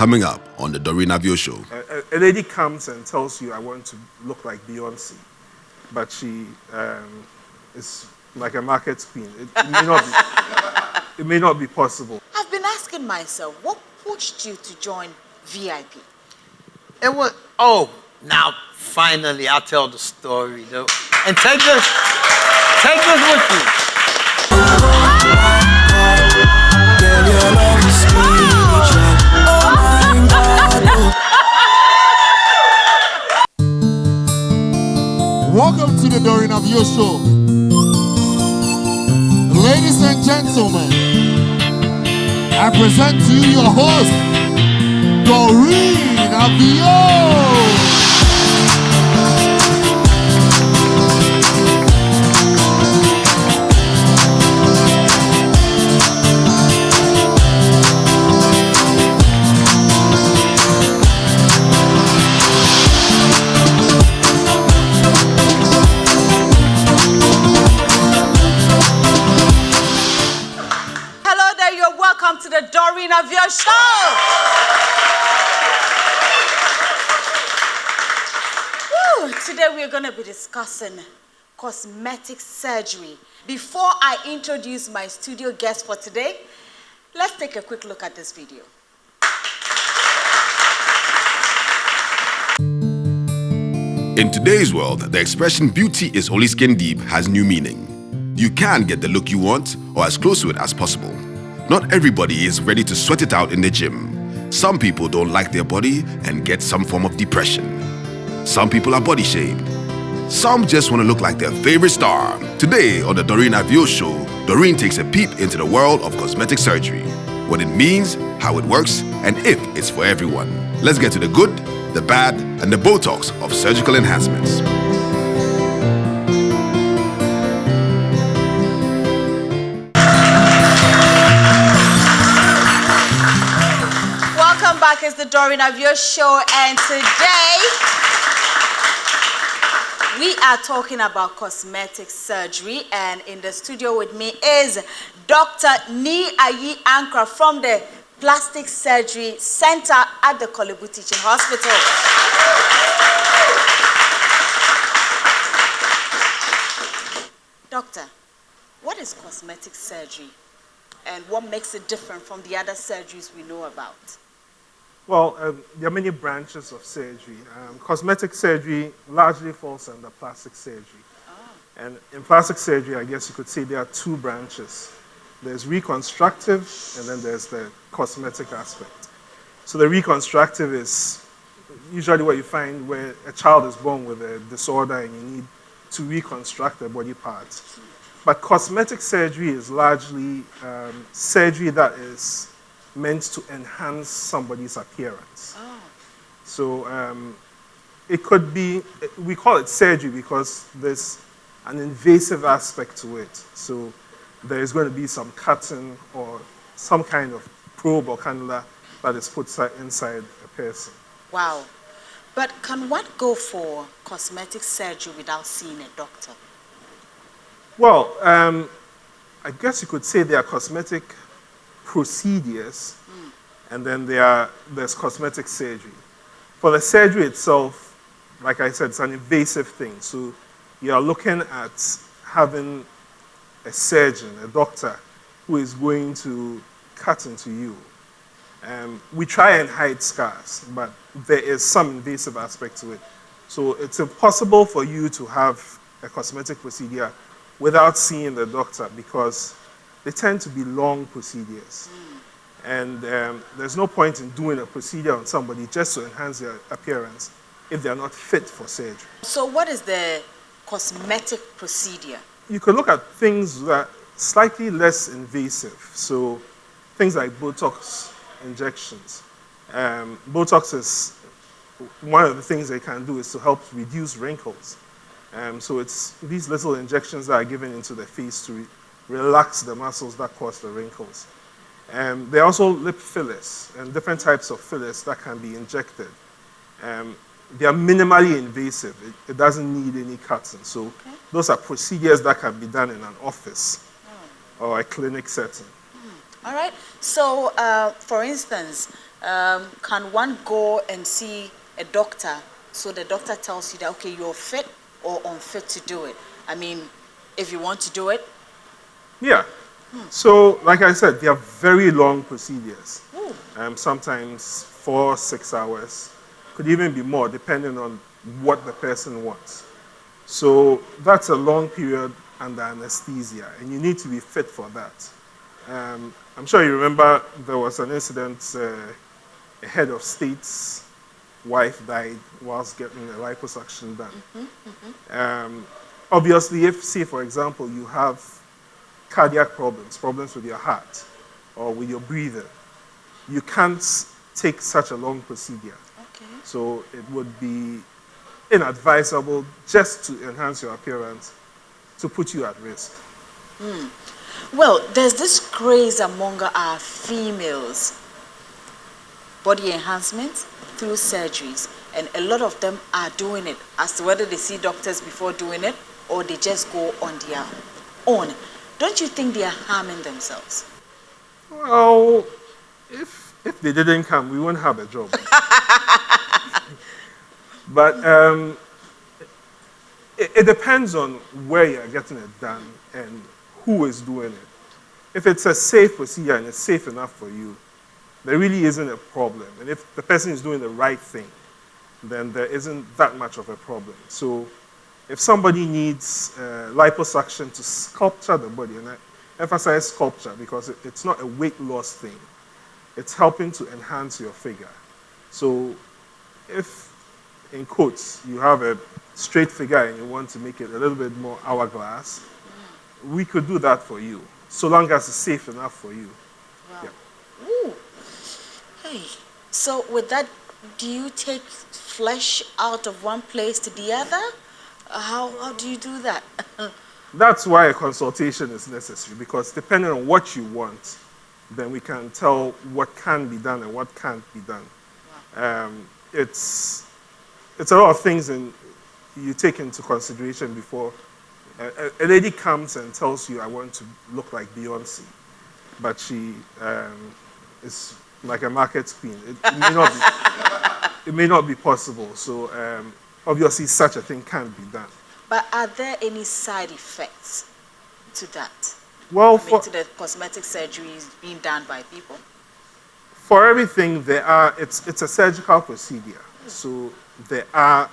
coming up on the Doreen Avio Show. A lady comes and tells you, I want to look like Beyonce, but she is like a market queen. It may not be possible. I've been asking myself, what pushed you to join VIP? It was, now finally I'll tell the story though. And take this with you. Welcome to the Doreen Avio Show. Ladies and gentlemen, I present to you your host, Doreen Avio. Welcome to the Doreen Avio Show. Today we're going to be discussing cosmetic surgery. Before I introduce my studio guest for today, let's take a quick look at this video. In today's world, the expression beauty is only skin deep has new meaning. You can get the look you want or as close to it as possible. Not everybody is ready to sweat it out in the gym. Some people don't like their body and get some form of depression. Some people are body shamed. Some just want to look like their favorite star. Today on the Doreen Avio Show, Doreen takes a peep into the world of cosmetic surgery. What it means, how it works, and if it's for everyone. Let's get to the good, the bad, and the Botox of surgical enhancements. Back is the Doreen Avio Show, and today we are talking about cosmetic surgery, and in the studio with me is Dr. Ni Ayi Ankra from the Plastic Surgery Center at the Kolebu Teaching Hospital. Doctor, what is cosmetic surgery and what makes it different from the other surgeries we know about? Well, there are many branches of surgery. Cosmetic surgery largely falls under plastic surgery. Oh. And in plastic surgery, I guess you could say there are two branches. There's reconstructive, and then there's the cosmetic aspect. So the reconstructive is usually what you find where a child is born with a disorder and you need to reconstruct their body parts. But cosmetic surgery is largely surgery that is meant to enhance somebody's appearance. Oh. So it could be, we call it surgery because there's an invasive aspect to it. So there's going to be some cutting or some kind of probe or cannula that is put inside a person. Wow. But can one go for cosmetic surgery without seeing a doctor? Well, I guess you could say there are cosmetic procedures, and then there's cosmetic surgery. For the surgery itself, like I said, it's an invasive thing. So you are looking at having a surgeon, a doctor, who is going to cut into you. We try and hide scars, but there is some invasive aspect to it. So it's impossible for you to have a cosmetic procedure without seeing the doctor because they tend to be long procedures. And there's no point in doing a procedure on somebody just to enhance their appearance if they're not fit for surgery. So what is the cosmetic procedure? You could look at things that are slightly less invasive. So things like Botox injections. Botox is one of the things they can do is to help reduce wrinkles. So it's these little injections that are given into the face to relax the muscles that cause the wrinkles. There are also lip fillers and different types of fillers that can be injected. They are minimally invasive. It doesn't need any cutting. So those are procedures that can be done in an office or a clinic setting. All right. So, for instance, can one go and see a doctor so the doctor tells you that, okay, you're fit or unfit to do it? I mean, if you want to do it? Yeah. So, like I said, they are very long procedures. Ooh. Sometimes 4-6 hours. Could even be more, depending on what the person wants. So that's a long period under anesthesia, and you need to be fit for that. I'm sure you remember there was an incident, a head of state's wife died whilst getting a liposuction done. Obviously, if, say, for example, you have cardiac problems with your heart or with your breathing, you can't take such a long procedure. Okay. So it would be inadvisable just to enhance your appearance to put you at risk. Well, there's this craze among our females, body enhancement through surgeries, and a lot of them are doing it as to whether they see doctors before doing it or they just go on their own. Don't you think they are harming themselves? Well, if they didn't come, we wouldn't have a job. But it depends on where you're getting it done and who is doing it. If it's a safe procedure and it's safe enough for you, there really isn't a problem. And if the person is doing the right thing, then there isn't that much of a problem. So if somebody needs liposuction to sculpture the body, and I emphasize sculpture because it's not a weight loss thing, it's helping to enhance your figure. So if, in quotes, you have a straight figure and you want to make it a little bit more hourglass, we could do that for you, so long as it's safe enough for you. Wow. Yeah. Ooh. Hey, so with that, do you take flesh out of one place to the other? How do you do that? That's why a consultation is necessary, because depending on what you want, then we can tell what can be done and what can't be done. Wow. It's a lot of things you take into consideration before. A lady comes and tells you, I want to look like Beyonce, but she is like a market queen. It may not be possible. So obviously such a thing can't be done. But are there any side effects to that? Well, to the cosmetic surgeries being done by people? For everything, it's a surgical procedure. So there are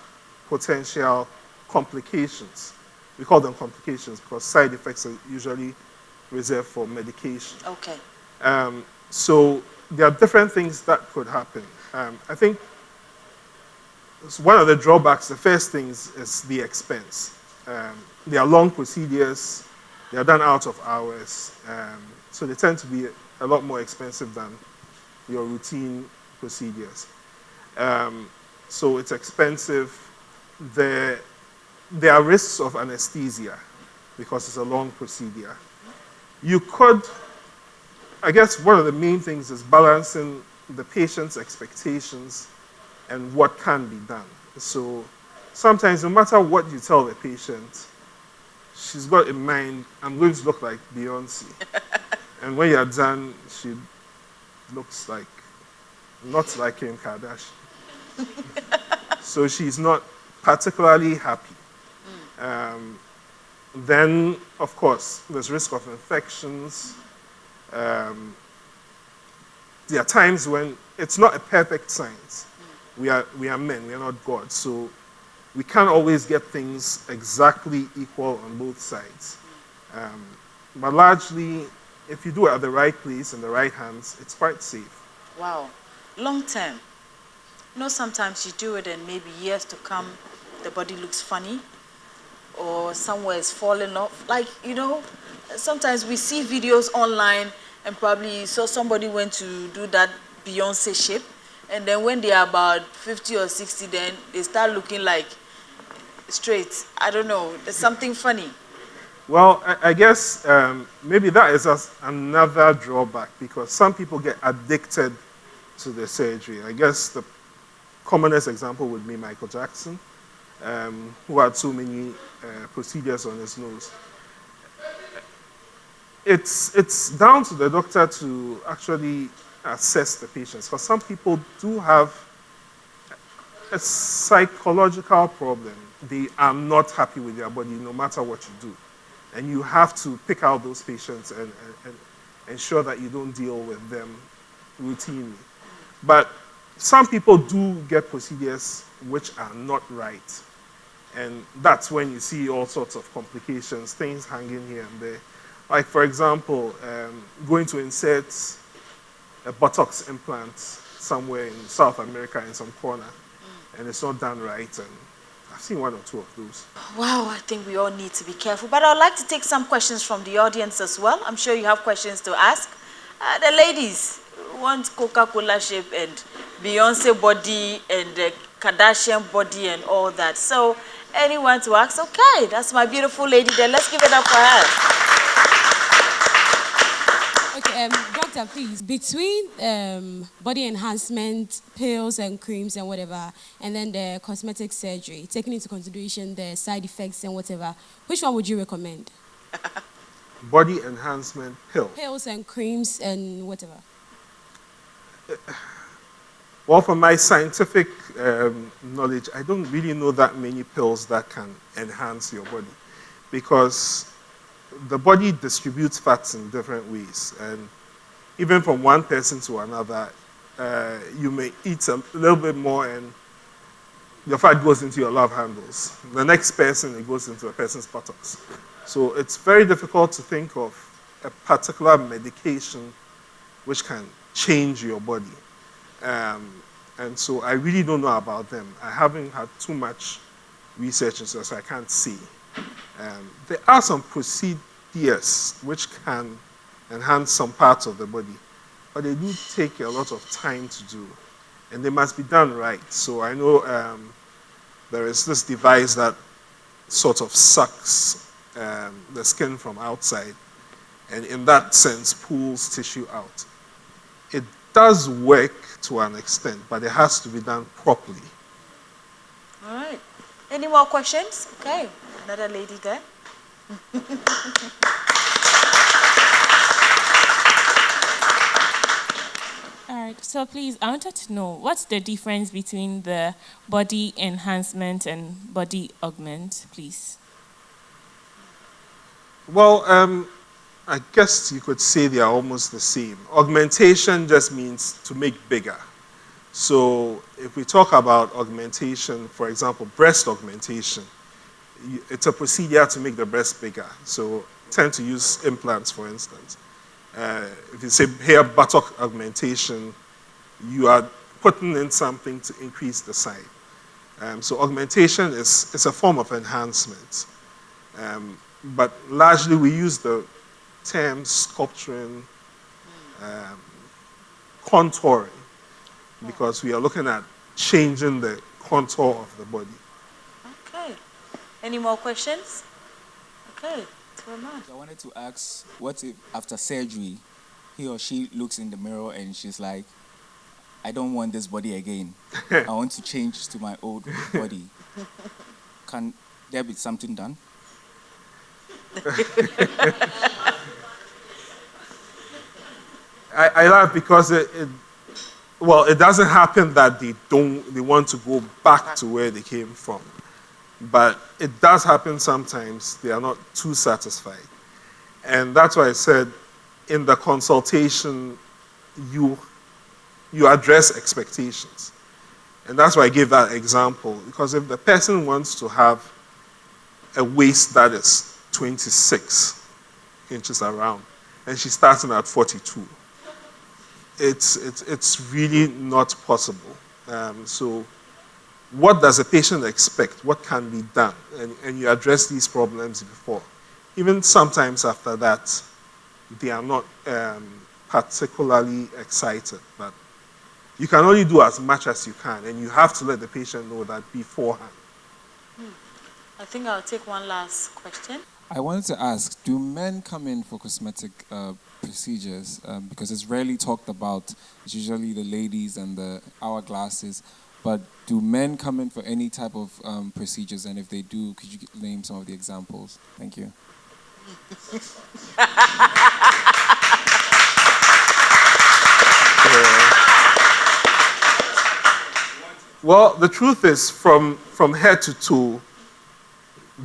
potential complications. We call them complications because side effects are usually reserved for medication. Okay. So there are different things that could happen. I think one of the drawbacks, the first thing is the expense. They are long procedures. They are done out of hours. So they tend to be a lot more expensive than your routine procedures. So it's expensive. There are risks of anesthesia because it's a long procedure. You could, I guess one of the main things is balancing the patient's expectations and what can be done. So sometimes no matter what you tell the patient, she's got in mind, I'm going to look like Beyonce. And when you're done, she looks like, not like Kim Kardashian. So she's not particularly happy. Then, of course, there's risk of infections. There are times when it's not a perfect science. We are men, we are not God. So we can't always get things exactly equal on both sides. But largely, if you do it at the right place in the right hands, it's quite safe. Wow. Long term. You know, sometimes you do it and maybe years to come, the body looks funny or somewhere is falling off. Like, you know, sometimes we see videos online and probably saw somebody went to do that Beyonce shape, and then when they are about 50 or 60, then they start looking like straight. I don't know, there's something funny. Well, I guess maybe that is another drawback, because some people get addicted to the surgery. I guess the commonest example would be Michael Jackson, who had so many procedures on his nose. It's down to the doctor to actually assess the patients, because some people do have a psychological problem. They are not happy with their body no matter what you do. And you have to pick out those patients and ensure that you don't deal with them routinely. But some people do get procedures which are not right. And that's when you see all sorts of complications, things hanging here and there. Like, for example, going to insert a Botox implant somewhere in South America in some corner, and it's not done right. And I've seen one or two of those. Wow, I think we all need to be careful. But I'd like to take some questions from the audience as well. I'm sure you have questions to ask. The ladies want Coca-Cola shape and Beyonce body and the Kardashian body and all that. So anyone to ask? Okay, that's my beautiful lady there. Let's give it up for her. Okay, doctor, please, between body enhancement pills and creams and whatever, and then the cosmetic surgery, taking into consideration the side effects and whatever, which one would you recommend? Body enhancement pill. Pills and creams and whatever. Well, from my scientific knowledge, I don't really know that many pills that can enhance your body, because the body distributes fats in different ways, and even from one person to another, you may eat a little bit more and your fat goes into your love handles. The next person, it goes into a person's buttocks. So it's very difficult to think of a particular medication which can change your body. And so I really don't know about them. I haven't had too much research into it, so I can't see. There are some procedures which can enhance some parts of the body, but they do take a lot of time to do, and they must be done right. So I know there is this device that sort of sucks the skin from outside, and in that sense pulls tissue out. It does work to an extent, but it has to be done properly. All right. Any more questions? Okay, another lady there. All right, so please, I wanted to know, what's the difference between the body enhancement and body augment, please? Well, I guess you could say they are almost the same. Augmentation just means to make bigger. So if we talk about augmentation, for example, breast augmentation, it's a procedure to make the breast bigger. So tend to use implants, for instance. If you say hair buttock augmentation, you are putting in something to increase the size. So augmentation is a form of enhancement. But largely we use the term sculpturing, contouring, because we are looking at changing the contour of the body. Okay. Any more questions? Okay. I wanted to ask, what if after surgery, he or she looks in the mirror and she's like, I don't want this body again. I want to change to my old body. Can there be something done? I laugh because it doesn't happen that they want to go back to where they came from. But it does happen sometimes. They are not too satisfied. And that's why I said in the consultation, you address expectations. And that's why I gave that example. Because if the person wants to have a waist that is 26 inches around, and she's starting at 42, it's really not possible. So what does a patient expect? What can be done? And you address these problems before. Even sometimes after that, they are not particularly excited. But you can only do as much as you can, and you have to let the patient know that beforehand. I think I'll take one last question. I wanted to ask, do men come in for cosmetic procedures? Because it's rarely talked about. It's usually the ladies and the hourglasses. But do men come in for any type of procedures? And if they do, could you name some of the examples? Thank you. Well, the truth is, from head to toe,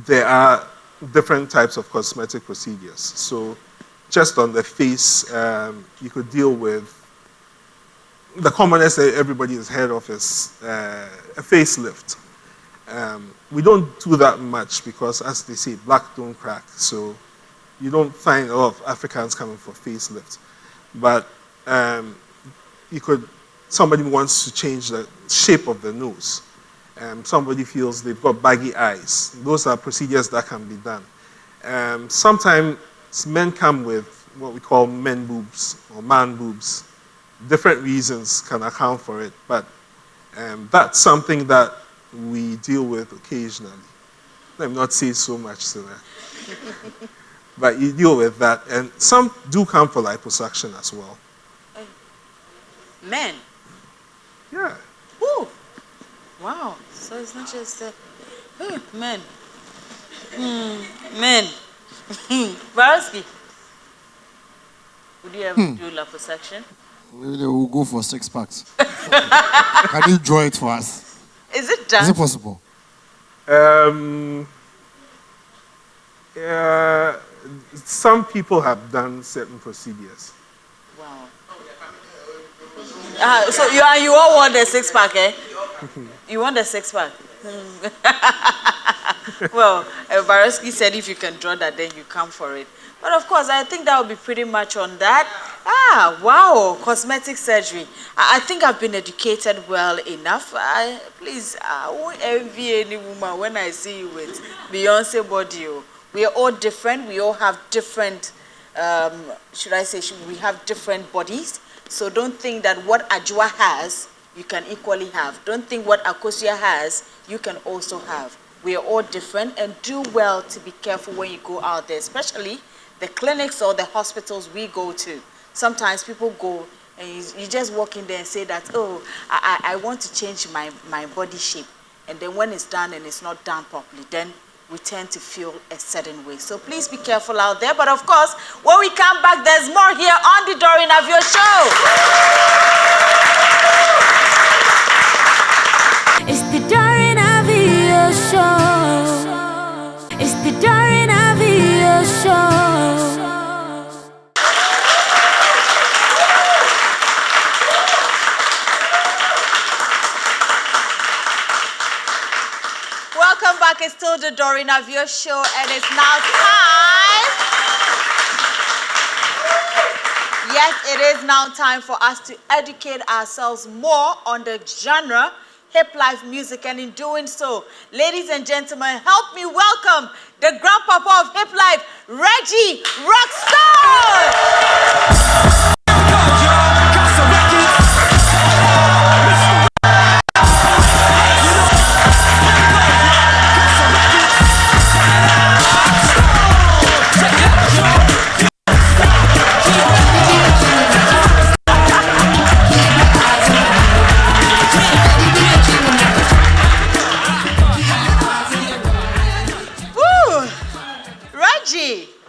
there are different types of cosmetic procedures. So just on the face, you could deal with the commonest that everybody has heard of is a facelift. We don't do that much because, as they say, black don't crack. So you don't find a lot of Africans coming for facelifts. But somebody wants to change the shape of the nose. Somebody feels they've got baggy eyes. Those are procedures that can be done. Sometimes men come with what we call men boobs or man boobs. Different reasons can account for it, but that's something that we deal with occasionally. Let me not say so much to that. But you deal with that, and some do come for liposuction as well. Men? Yeah. Ooh. Wow. So it's not just men. Men. Varosky, would you ever do liposuction? Maybe we'll go for 6 packs. Can you draw it for us? Is it done? Is it possible? Some people have done certain procedures. Wow. So you all want the 6-pack, eh? You want the 6-pack? Well, Varosky said if you can draw that, then you come for it. But of course, I think that would be pretty much on that. Wow, cosmetic surgery. I think I've been educated well enough. Please, I won't envy any woman when I see you with Beyonce body. We are all different. We all have different, we have different bodies. So don't think that what Ajua has, you can equally have. Don't think what Akosia has, you can also have. We are all different, and do well to be careful when you go out there, especially the clinics or the hospitals we go to. Sometimes people go and you just walk in there and say that, oh, I want to change my body shape. And then when it's done and it's not done properly, then we tend to feel a certain way. So please be careful out there. But of course, when we come back, there's more here on the Doreen Avio Show. It's the Doreen Avio Show. It's the Doreen Avio Show. Welcome back. It's still the Doreen Avio Show, and it's now time. Yes, it is now time for us to educate ourselves more on the genre hip life music, and in doing so, ladies and gentlemen, help me welcome the grandpapa of hip life, Reggie Rockstone.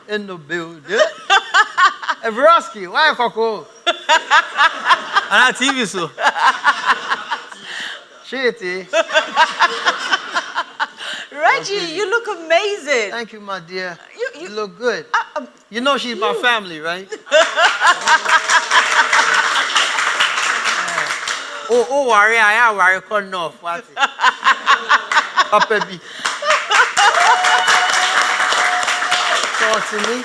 In the building. Varosky, why Coco? On TV so. Shitty. Reggie, you look amazing. Thank you, my dear. You look good. You know she's my family, right? Oh, worry, I worry, call off. What? Papa B. Talk to me.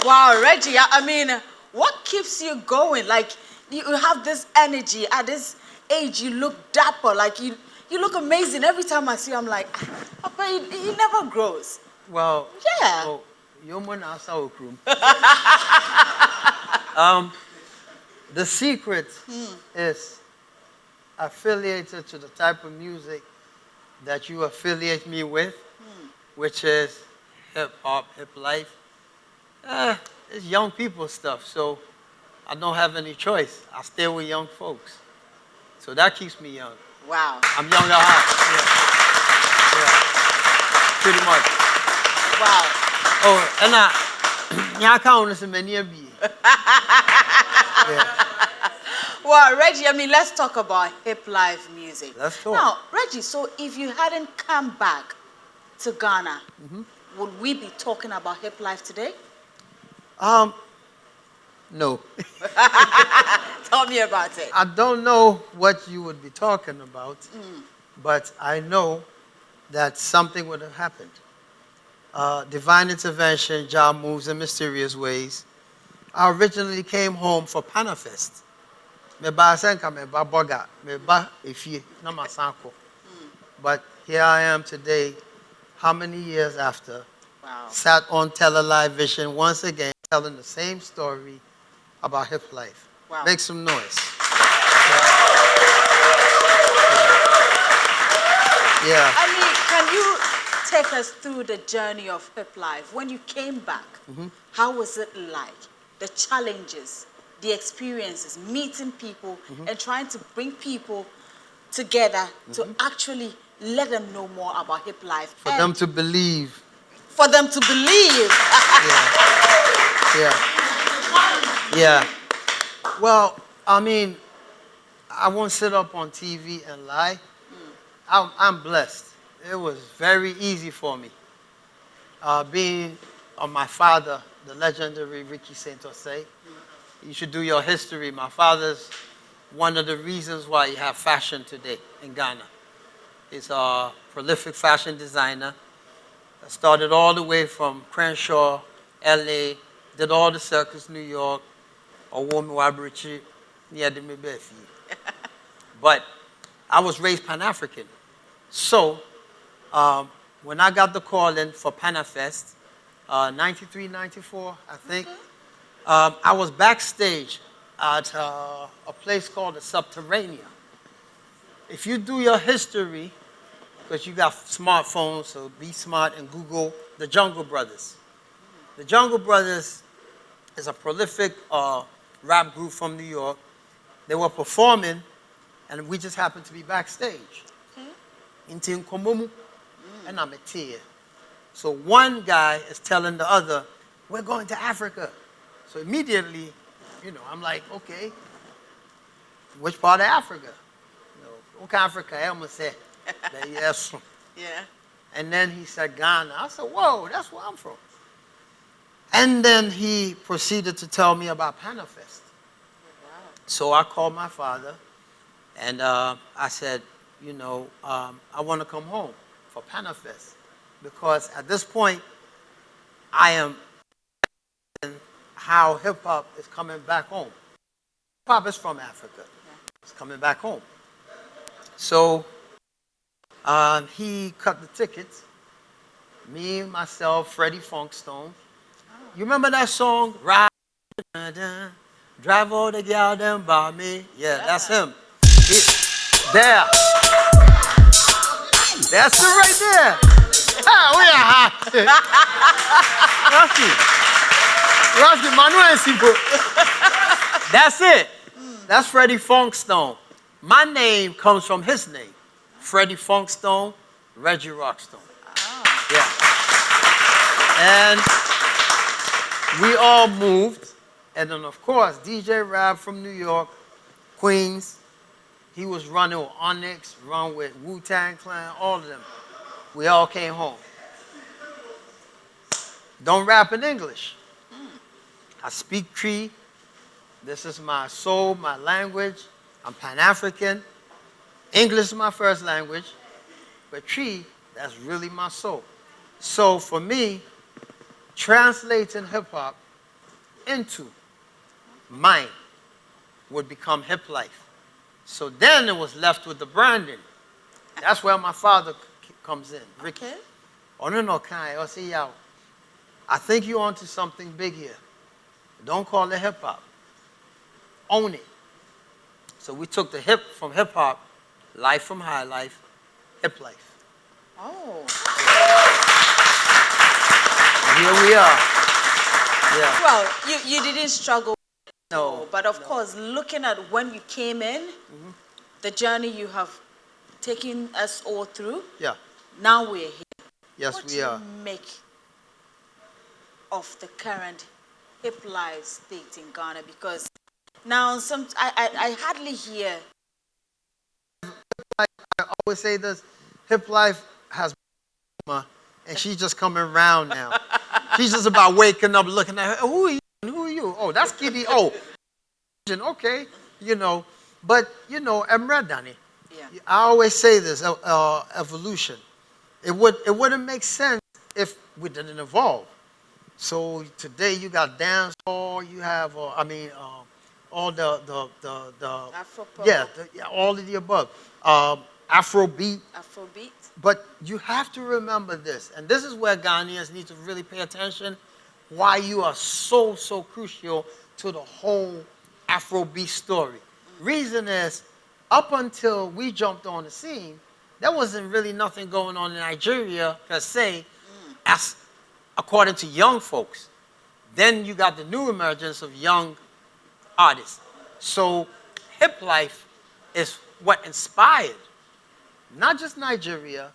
Wow, Reggie, I mean, what keeps you going? Like, you have this energy. At this age, you look dapper. Like, you look amazing. Every time I see you, I'm like, Papa, he never grows. Well, yeah. Well, you're more now, the secret is affiliated to the type of music that you affiliate me with, which is hip-hop, hip life. It's young people stuff, so I don't have any choice. I stay with young folks. So that keeps me young. Wow. I'm young at heart. Yeah. Pretty much. Wow. Oh, and I can't listen to many of you. Well, Reggie, I mean, let's talk about hip life music. music. Let's talk. Now, Reggie, so if you hadn't come back to Ghana, would we be talking about hip life today? No. Tell me about it. I don't know what you would be talking about, but I know that something would have happened. Divine intervention, Jah moves in mysterious ways. I originally came home for Panafest. But here I am today, how many years after? Wow. Sat on television once again, telling the same story about hip life. Wow. Make some noise. Yeah. I mean, can you take us through the journey of hip life? When you came back, how was it like? The challenges, the experiences, meeting people, and trying to bring people together to actually let them know more about hip life. For them to believe. For them to believe. Yeah. Well, I mean, I won't sit up on TV and lie. I'm blessed. It was very easy for me. Being on my father, the legendary Ricky Saint-Osei. You should do your history. My father's one of the reasons why you have fashion today in Ghana. He's a prolific fashion designer. Started all the way from Crenshaw, LA, did all the circus, New York, but I was raised Pan-African. So when I got the call in for Panafest, 93, 94, I think, I was backstage at a place called the Subterranean. If you do your history, because you got smartphones, so be smart and Google the Jungle Brothers. The Jungle Brothers is a prolific rap group from New York. They were performing, and we just happened to be backstage. In Tinkomumu, and I'm a tear. So one guy is telling the other, we're going to Africa. So immediately, I'm like, okay, which part of Africa? Okay, Africa, I'm gonna say, yes. Yeah. And then he said Ghana. I said, whoa, that's where I'm from. And then he proceeded to tell me about Panafest. So I called my father, and I said, I want to come home for Panafest, because at this point, I am how hip-hop is coming back home. Hip-hop is from Africa. It's coming back home. So he cut the tickets. Me, myself, Freddie Funkstone. You remember that song? Ride, drive all the gal them by me. Yeah, that's him. There. That's it right there. Ah, we are hot. That's it. That's Freddie Funkstone. My name comes from his name. Freddie Funkstone, Reggie Rockstone. Yeah. And we all moved. And then, of course, DJ Rab from New York, Queens. He was running with Onyx, run with Wu-Tang Clan, all of them. We all came home. Don't rap in English. I speak Cree. This is my soul, my language. I'm Pan-African. English is my first language. But Cree, that's really my soul. So for me, translating hip-hop into mine would become hip life. So then it was left with the branding. That's where my father comes in, Ricky. Okay. Oh, no, Kai. Oh, see, y'all. I think you're onto something big here. Don't call it hip-hop. Own it. So we took the hip from hip-hop, life from high life, hip life. Oh. And here we are. Yeah. Well, you didn't struggle. No. But of course, looking at when you came in, the journey you have taken us all through. Yeah. Now we're here. Yes, what we are. do you make of the current hip life state in Ghana? Because now I hardly hear. always say this, hip life has and she's just coming around now. She's just about waking up, looking at her. Who are you? Who are you? Oh, that's Kitty. Oh, okay, you know. But, you know, I'm red, Danny. Yeah. I always say this, evolution. It wouldn't make sense if we didn't evolve. So today you got dance hall, you have, all the Afro-pop. yeah, all of the above. Afrobeat. Afrobeat. But you have to remember this, and this is where Ghanaians need to really pay attention, why you are so crucial to the whole Afrobeat story. Reason is, up until we jumped on the scene, there wasn't really nothing going on in Nigeria per se, as according to young folks. Then you got the new emergence of young artists. So hip life is what inspired not just Nigeria,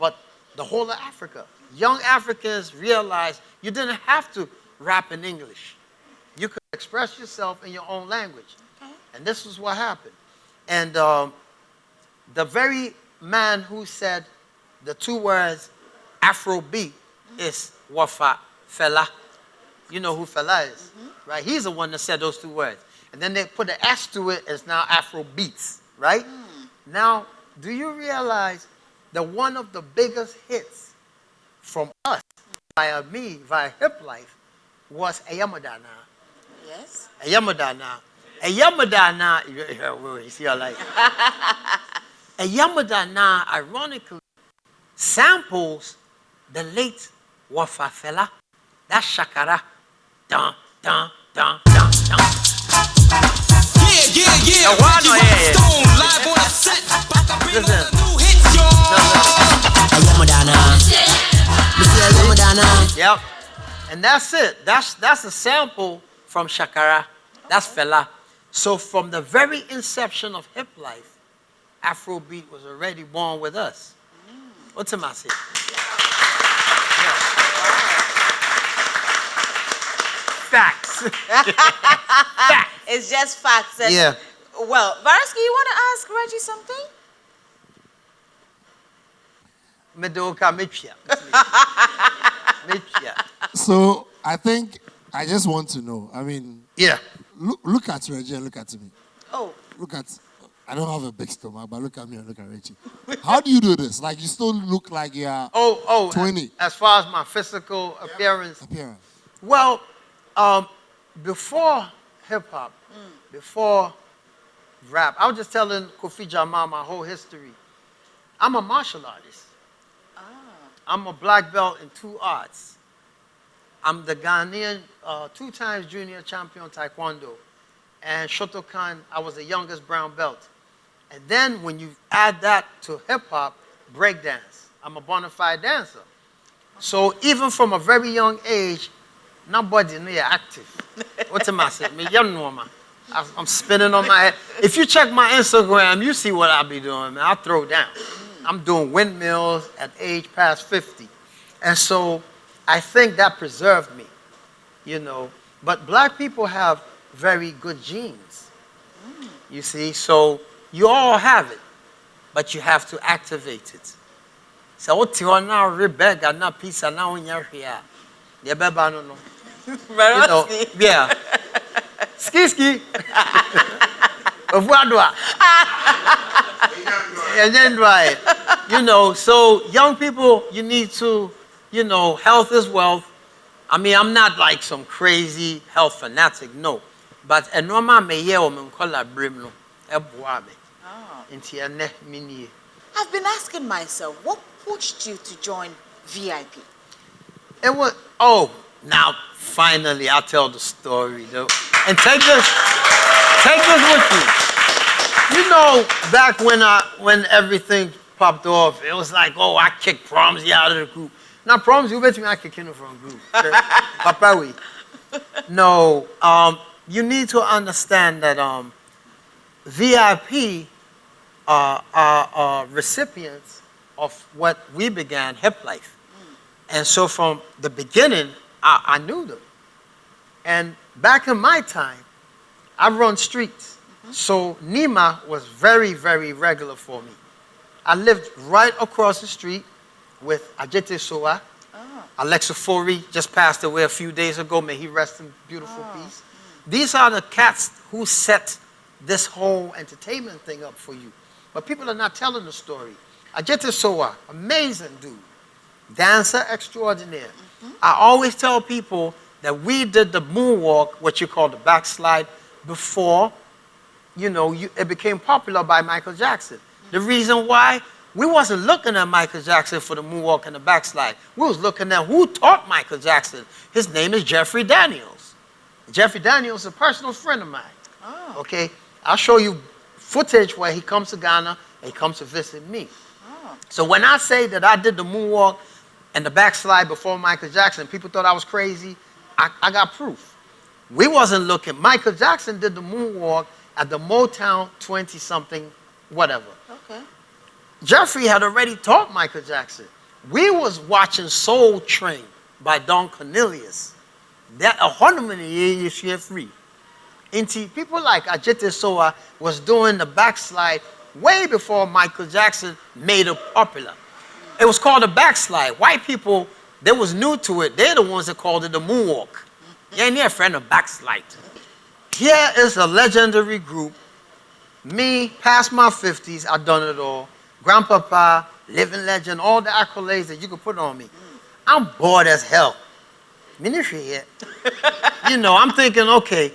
but the whole of Africa. Young Africans realized you didn't have to rap in English. You could express yourself in your own language. Okay. And this is what happened. And the very man who said the two words Afrobeat is Wafa Fela. You know who Fela is, right? He's the one that said those two words. And then they put an S to it, it's now Afrobeats, right? Now, do you realize that one of the biggest hits from us, via hip life, was Ayamadana? Yes. Ayamadana. Ayamadana, you see I like Ayamadana, ironically, samples the late Wafa Fela. That's Shakara. Dun, dun, dun, dun, dun. Yeah. Reggie Rockstone, live on the set. Back up in on Listen. the new hits, y'all. Yep. And that's it. That's a sample from Shakara. That's Fela. So from the very inception of hip life, Afrobeat was already born with us. What's the matter? Facts. Facts. It's just facts. And, Yeah. Well, Varsky, you want to ask Reggie something? So I think I just want to know. I mean, Yeah. look at Reggie and look at me. Oh, Look at. I don't have a big stomach, but look at me and look at Reggie. How do you do this? Like you still look like you're 20. As far as my physical appearance. appearance. Well, before hip hop, before rap, I was just telling Kofi Jamal my whole history. I'm a martial artist. I'm a black belt in 2 arts. I'm the Ghanaian 2 times junior champion taekwondo. And Shotokan, I was the youngest brown belt. And then when you add that to hip hop, breakdance, I'm a bona fide dancer. So even from a very young age, nobody knew you're active. What's the matter? I'm spinning on my head. If you check my Instagram, you see what I be doing, man. I throw down. I'm doing windmills at age past 50. And so I think that preserved me, you know. But black people have very good genes, you see. So you all have it, but you have to activate it. So what you now Rebecca na pizza now in your here. You know, yeah. Ski. And then right. You know, so young people, you need to, you know, health is wealth. I mean, I'm not like some crazy health fanatic, no. But a normal me ye o me call brim no. I've been asking myself, what pushed you to join VIP? It was, now finally I'll tell the story though. And take this with you. You know, back when everything popped off, it was like, I kicked Proms out of the group. Now Proms, you bet me I kick him from the group. Papa we. No, you need to understand that VIP are recipients of what we began, hip life. And so from the beginning, I knew them. And back in my time, I run streets. So Nima was very, very regular for me. I lived right across the street with Ajete Soa. Alexa Fori just passed away a few days ago. May he rest in beautiful peace. These are the cats who set this whole entertainment thing up for you. But people are not telling the story. Ajete Soa, amazing dude. Dancer extraordinaire. I always tell people that we did the moonwalk, what you call the backslide, before, it became popular by Michael Jackson. The reason why, we wasn't looking at Michael Jackson for the moonwalk and the backslide. We was looking at who taught Michael Jackson. His name is Jeffrey Daniels. Jeffrey Daniels is a personal friend of mine. Oh. Okay, I'll show you footage where he comes to Ghana and he comes to visit me. Oh. So when I say that I did the moonwalk and the backslide before Michael Jackson, people thought I was crazy. I got proof. We wasn't looking. Michael Jackson did the moonwalk at the Motown 20-something, whatever. Okay. Jeffrey had already taught Michael Jackson. We was watching Soul Train by Don Cornelius. That 100 years free. People like Ajete Soa was doing the backslide way before Michael Jackson made it popular. It was called a backslide. White people, they was new to it. They're the ones that called it the moonwalk. You ain't near a friend of backslide. Here is a legendary group. Me, past my 50s, I've done it all. Grandpapa, living legend, all the accolades that you could put on me. I'm bored as hell. I'm thinking, okay,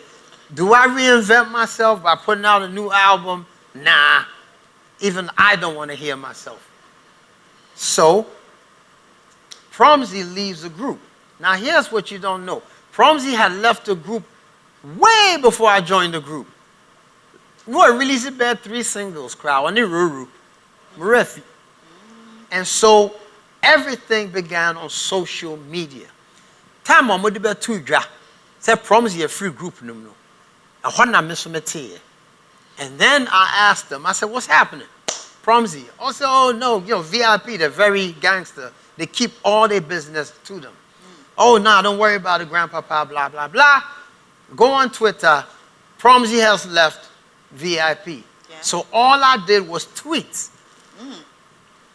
do I reinvent myself by putting out a new album? Nah, even I don't want to hear myself. So, Promsy leaves the group. Now here's what you don't know. Promsy had left the group way before I joined the group. We released about 3 singles, crowd, and Ruru, Murithi. And so everything began on social media. Time on Modiba Tuja said Promsy a free group no. And then I asked them, I said, what's happening? Promsy. Also, oh no, VIP, they're very gangster. They keep all their business to them. Oh, no, don't worry about it, grandpapa, blah, blah, blah. Go on Twitter. Promsy has left VIP. Yeah. So all I did was tweets.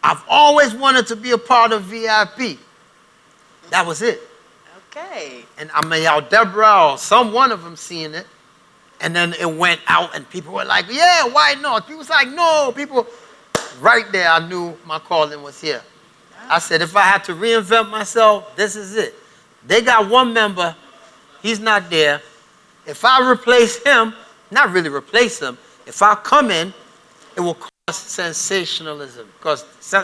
I've always wanted to be a part of VIP. That was it. Okay. And I may out Deborah or some one of them seeing it. And then it went out and people were like, yeah, why not? People was like, no. People, right there, I knew my calling was here. I said, if I had to reinvent myself, this is it. They got one member. He's not there. If I replace him, not really replace him, if I come in, it will cause sensationalism. Because so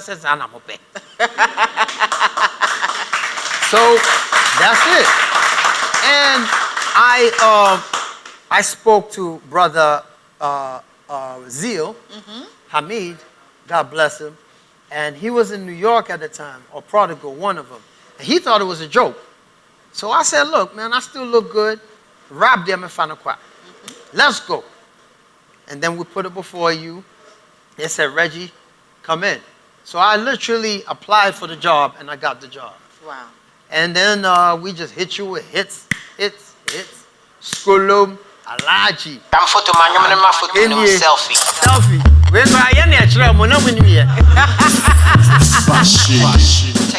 that's it. And I spoke to Brother Zeal, Hamid, God bless him, and he was in New York at the time, or Prodigal, one of them. And he thought it was a joke. So I said, look, man, I still look good. Rap them and find a quack. Let's go. And then we put it before you. They said, Reggie, come in. So I literally applied for the job, and I got the job. Wow. And then we just hit you with hits. Skulum, Alaji. I'm photo man, I'm my photo selfie. Selfie. We're going to natural, we're not winning yet. Take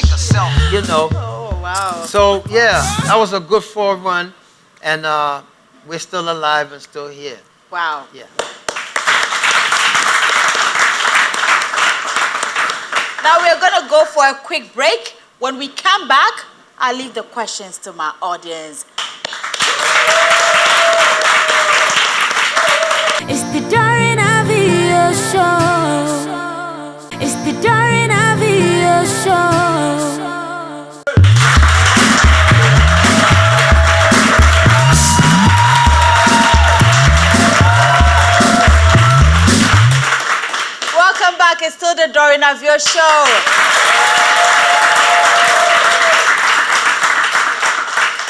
a selfie. Oh, wow. So, yeah, that was a good 4 run. And we're still alive and still here. Wow. Yeah. Now we're going to go for a quick break. When we come back, I'll leave the questions to my audience. It's the Doreen Avio Show. It's the Doreen Avio Show. Welcome back. It's still the Doreen Avio Show.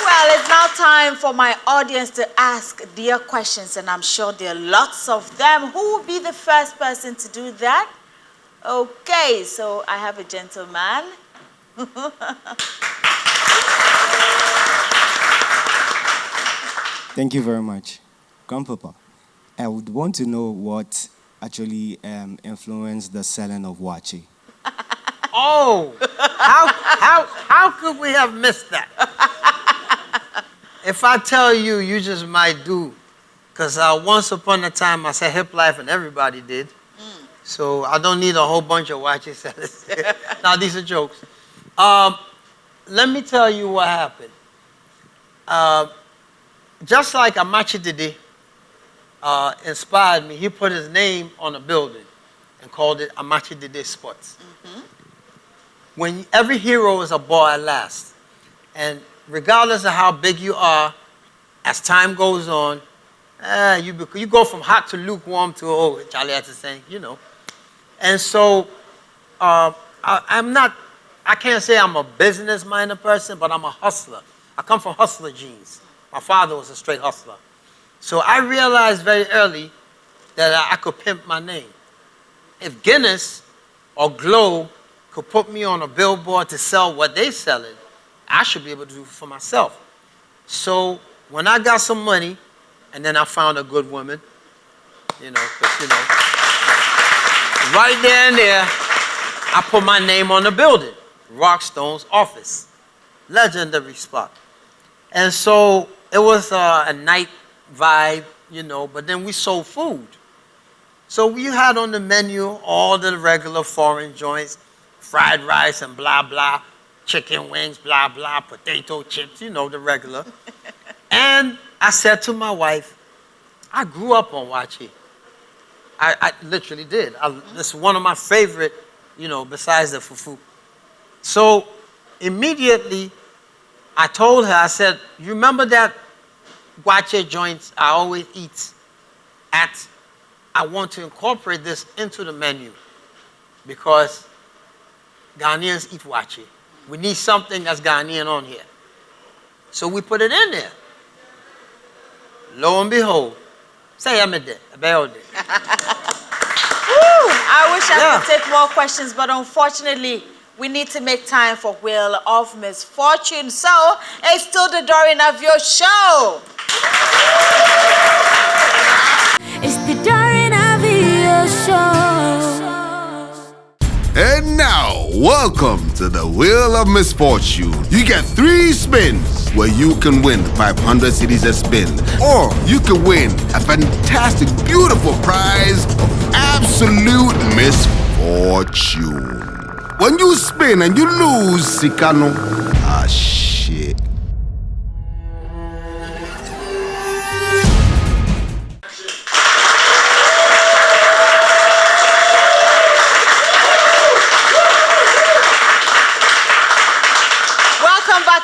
Well, it's now time for my audience to ask their questions, and I'm sure there are lots of them. Who will be the first person to do that? Okay, so I have a gentleman. Thank you very much. Grandpapa, I would want to know what actually influenced the selling of Wachi. Oh, how could we have missed that? If I tell you, you just might do. Because once upon a time, I said hip life and everybody did. So I don't need a whole bunch of Wachi sellers. Now, these are jokes. Let me tell you what happened. Just like Amachi Dede inspired me, he put his name on a building and called it Amachi Dede Sports. When every hero is a boy at last, and regardless of how big you are, as time goes on, you go from hot to lukewarm to, oh, Charlie had to say, you know. And so I can't say I'm a business-minded person, but I'm a hustler. I come from hustler genes. My father was a straight hustler. So I realized very early that I could pimp my name. If Guinness or Globe could put me on a billboard to sell what they selling, I should be able to do it for myself. So when I got some money, and then I found a good woman, right there and there, I put my name on the building, Rockstone's office. Legendary spot. And so it was a night vibe, but then we sold food. So we had on the menu all the regular foreign joints, fried rice and blah, blah, chicken wings, blah, blah, potato chips, the regular. And I said to my wife, I grew up on Wachi. I literally did. It's one of my favorite, besides the fufu. So immediately, I told her, I said, you remember that Wachi joints I always eat at? I want to incorporate this into the menu because Ghanaians eat Wachi. We need something that's Ghanaian on here. So we put it in there. Lo and behold, say I'm there. I wish I could take more questions, but unfortunately, we need to make time for Wheel of Misfortune. So, it's still the Doreen Avio Show. It's the Doreen Avio Show. And now, welcome to the Wheel of Misfortune. You get 3 spins where you can win 500 cedis a spin, or you can win a fantastic, beautiful prize of absolute misfortune. When you spin and you lose, Sikano, shit.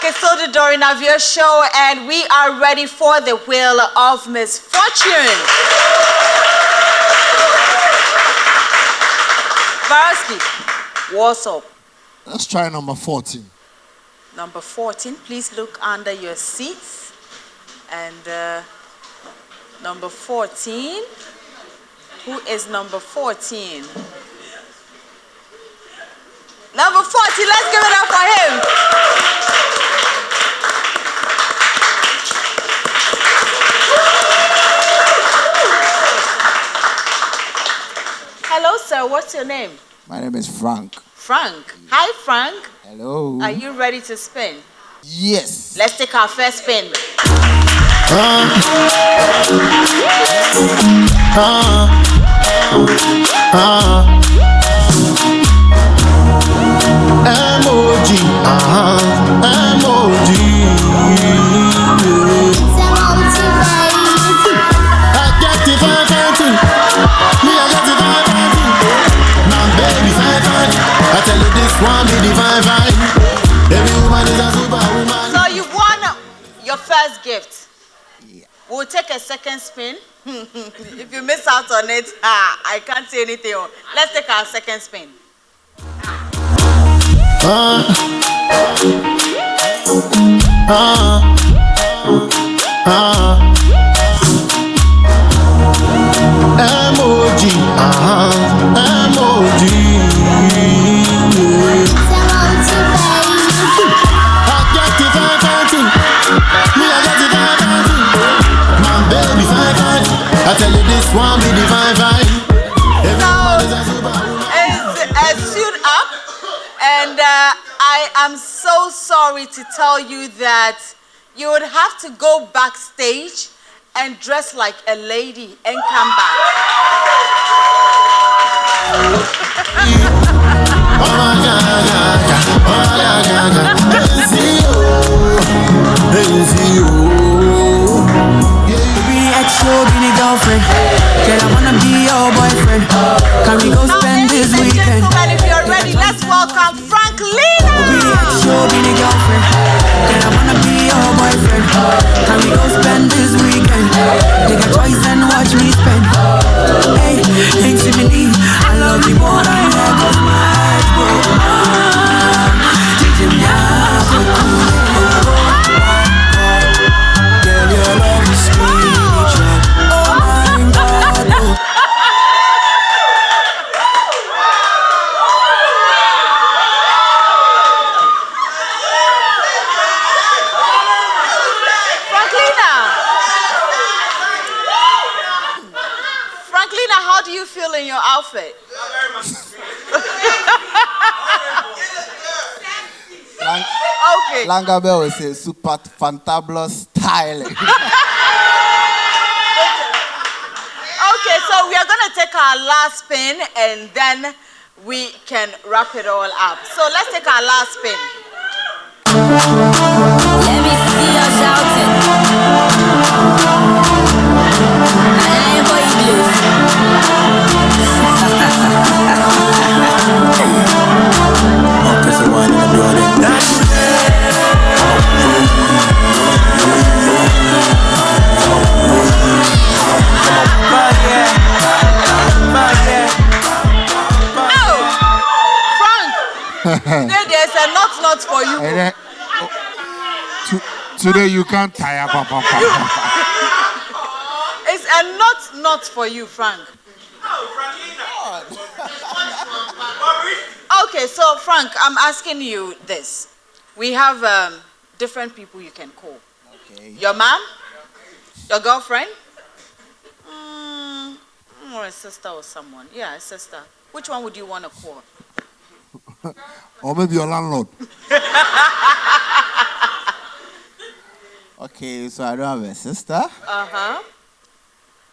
It's still the Doreen Avio Show, and we are ready for the Wheel of Misfortune. Varosky, what's up? Let's try number 14. Number 14, please look under your seats. And number 14, who is number 14? Number 14, let's give it up for him. Hello, sir. What's your name? My name is Frank. Frank. Hi, Frank. Hello. Are you ready to spin? Yes. Let's take our first spin. Emoji, emoji. I get the vibe, me I get the vibe. Now baby vibe, I tell you this one be the vibe. Every woman is a superwoman. So you won your first gift. Yeah. We'll take a second spin. If you miss out on it, I can't say anything. Let's take our second spin. Emoji, emoji. I get the vibe, me I get the vibe. My baby vibe, I tell you this one be the vibe. I'm so sorry to tell you that you would have to go backstage and dress like a lady and come back. Girlfriend, girl, I wanna be your boyfriend. Can we go spend this weekend? Gentlemen, if you're ready, let's welcome Franklina. Be the girlfriend, girl, I wanna be your boyfriend. Can we go spend this weekend? Take a choice and watch me spend. Hey, intimately, I love you more than ever. My eyes broke. Girl, your love is spiritual. Franklina, how do you feel in your outfit? Okay. Langabel will say super fantabulous styling. Okay, so we are going to take our last spin and then we can wrap it all up. So let's take our last spin. Let me see you shouting. I ain't boy blues. Cause the one in the building. There's a not for you. Today you can't tire, Papa. It's a not for you, Frank. Okay, so Frank, I'm asking you this. We have different people you can call. Okay. Your mom, your girlfriend, or a sister or someone. Yeah, a sister. Which one would you want to call? Or maybe your landlord. Okay, so I don't have a sister. Uh-huh.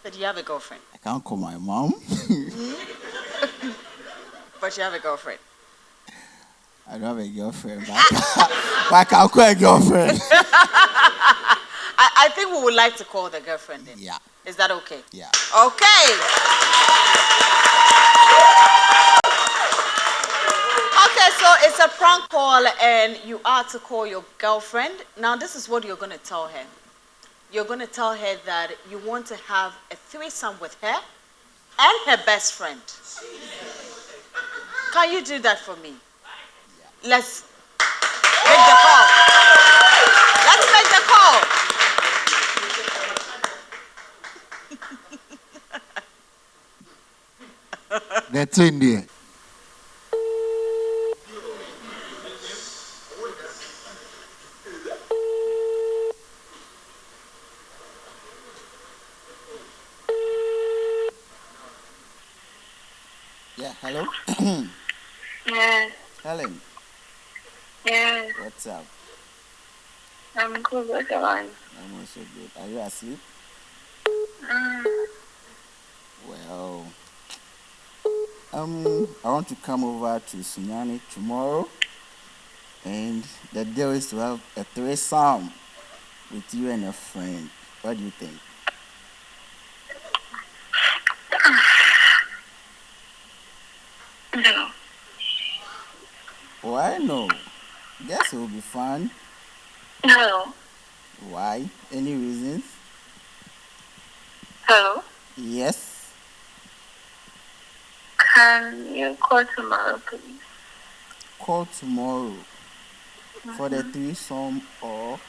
But you have a girlfriend. I can't call my mom. But you have a girlfriend. I don't have a girlfriend, but I can't call a girlfriend. I think we would like to call the girlfriend then. Yeah. Is that okay? Yeah. Okay. Okay, so it's a prank call and you are to call your girlfriend. Now this is what you're going to tell her. You're going to tell her that you want to have a threesome with her and her best friend. Can you do that for me? Yeah. Let's make the call. Let's make the call. That's in there. Yeah, hello? Yes. Helen, Yes. what's up? I'm good. What's the one? I'm also good. Are you asleep? Well, I want to come over to Sunyani tomorrow, and the deal is to have a threesome with you and a friend. What do you think? No. Why no? Guess it will be fun. No. Why? Any reasons? Hello? Yes. Can you call tomorrow, please? Call tomorrow for the threesome, or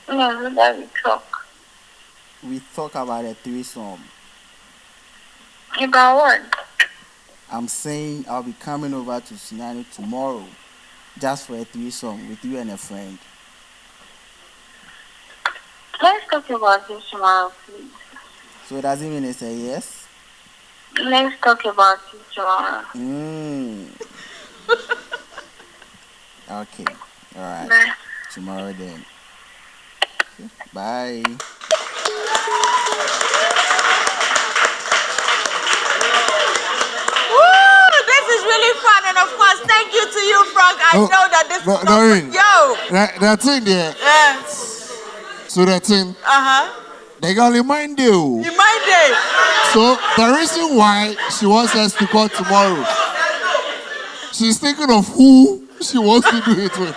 No, so that we talk. we talk about a threesome. About what? I'm saying I'll be coming over to Sinani tomorrow just for a threesome with you and a friend. Let's talk about this tomorrow, please. So does it mean it's a yes? Let's talk about it tomorrow. Okay. All right. Bye. Tomorrow then. Okay. Bye. This is really fun, and of course, thank you to you, Frank. I know that this is not Doreen, yo. that thing there. Yeah. So that thing, they gonna remind you. Remind you. So the reason why she wants us to call tomorrow, she's thinking of who she wants to do it with.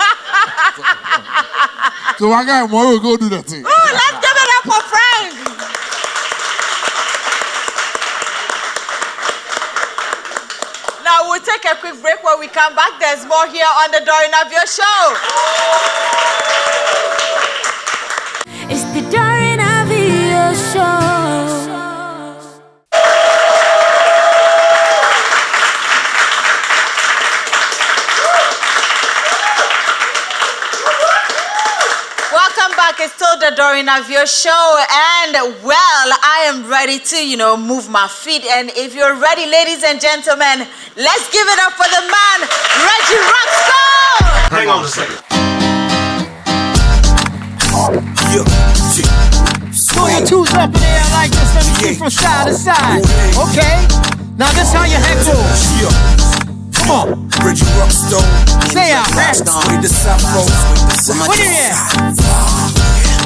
So one guy tomorrow will go do that thing. Let's give it up for Frank. Now we'll take a quick break. When we come back, there's more here on the Doreen Avio Show. It's the Doreen Avio Show. Welcome back. It's still the Doreen Avio Show, and well, I am ready to, move my feet. And if you're ready, ladies and gentlemen, let's give it up for the man, Reggie Rockstone. Hang on a second. Throw your twos up in the air like this. Let me see from side to side. Okay. Now this how your head goes. Come on. Reggie Rockstone. Say out, man. With the Sappho. What is it?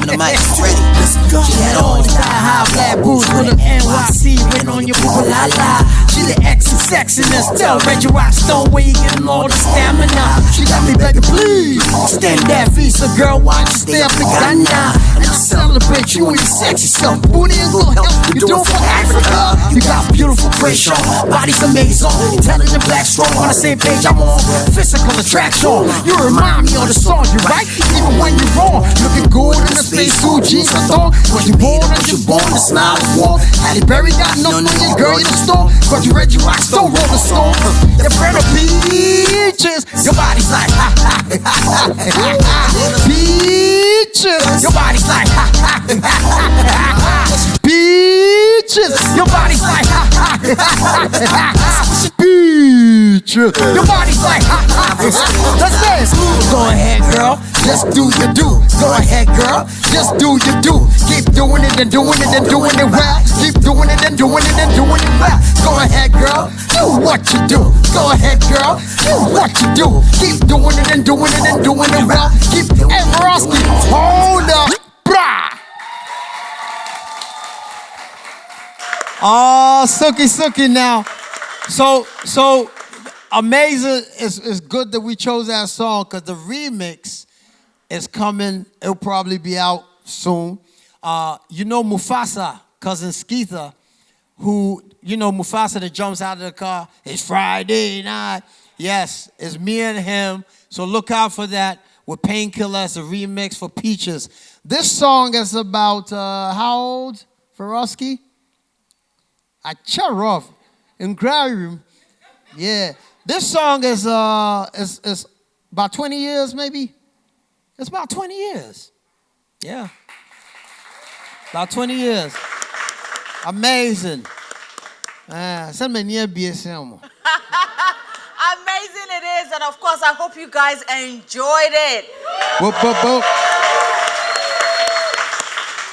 The mic's ready. Let's go. She had on style high black boots with an NYC written on your boo la la. She the X and sexiness. Tell Reggie Rockstone where you getting all the stamina. She got me begging, please stand that visa, girl. Why you stay up in Ghana? And I'll celebrate you and your sexy self. Booty and good health. You do it for Africa. You got beautiful facial, body's amazing. Telling the black strong on the same page I'm on. Physical attraction. You remind me of the song, you right? Even when you're wrong, looking good in the space suit, jeans and thong. Cause you born as you born, the smile is warm. Halle Berry got nothing on your girl in the store. Cause you Reggie Rockstone, roll the stone. Your friend of peaches, your body's like ha ha ha ha ha. Peaches, your body's like ha ha ha ha ha. Peaches, your body's like ha ha ha ha ha. Peaches, your body's like ha ha ha ha. Let's dance. Go ahead, girl. Just do your do. Go ahead, girl. Just do your do. Keep doing it and doing it and doing it well. Keep doing it and doing it and doing it well. Go ahead, girl. Do what you do. Go ahead, girl. Do what you do. Keep doing it and doing it and doing it well. Keep and Roski. Hold up. Brah. Oh, Suki now. So amazing. It's good that we chose that song because the remix is coming. It'll probably be out soon. Mufasa, cousin Skeetha, who, Mufasa that jumps out of the car. It's Friday night. Yes, it's me and him. So look out for that with Painkiller as a remix for Peaches. This song is about, how old, Farowski? I char off in Grarium. Yeah. This song is about 20 years, maybe. It's about 20 years. Yeah. About 20 years. Amazing. Amazing it is, and of course, I hope you guys enjoyed it.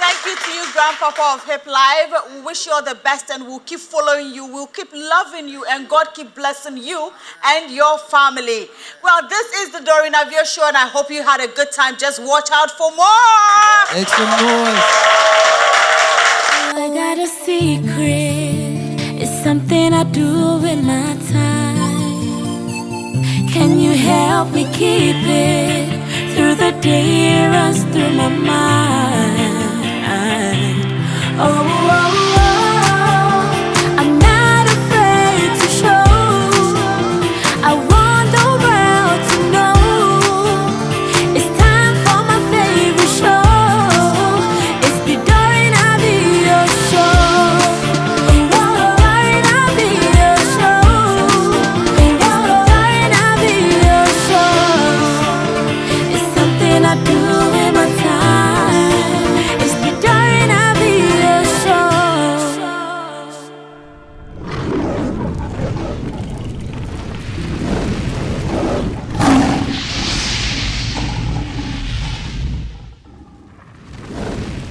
Thank you to you, Grandpapa of Hip Live. We wish you all the best, and we'll keep following you. We'll keep loving you, and God keep blessing you and your family. Well, this is the Doreen Avio Show, and I hope you had a good time. Just watch out for more. Make some noise. I got a secret. It's something I do with my time. Can you help me keep it through the day? It runs through my mind. Oh.